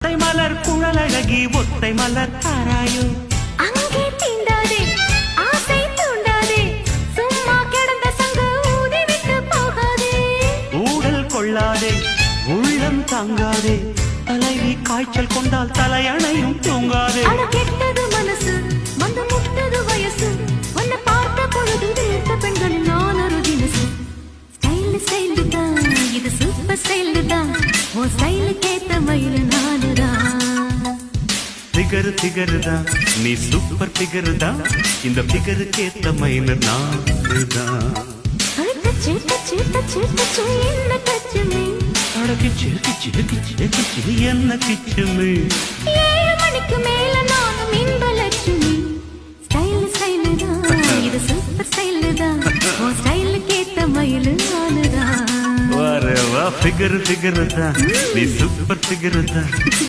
ஒத்தை மலர் குழலழகி ஒத்தை மலர் தாராயோ அங்கே தீண்டாதே ஆசை தூண்டாதே சும்மா கிடந்த சங்கு ஊதிவிட்டு போகாதே ஊடல் கொள்ளாதே உள்ளம் தாங்காதே தலைவி காய்ச்சல் கொண்டால் தலையணையும் தூங்காதே அட கெட்டது மனசு வந்து முட்டது வயசு உன்னை பார்த்த பொழுது வீட்ட பெண்களின் நான் ஒரு தினசு ஸ்டைல் ஸ்டைல் தான் இது சூப்பர் ஸ்டைல் தான் ஓ ஸ்டைலுக்கு ஏத்த மயில் நானுதான் பிகரு பிகருதான் நீ சூப்பர் பிகருதான் இந்த பிகருக்கு ஏத்த மயிலர் நானுதான் டச்சு டச்சு டச்சு டச்சு என்ன டச்சுமே அடக்கிச்சு கிச்சு என்ன கிச்சுமே 7 மணிக்கு மேல நானும் இன்ப லட்சுமி ஸ்டைல் ஸ்டைல் தான் இது சூப்பர் ஸ்டைல் தான் ஓ ஸ்டைலுக்கு ஏத்த மயில் நானுதான் வா பிகரு பிகருதான் நீ சூப்பர் பிகருதான்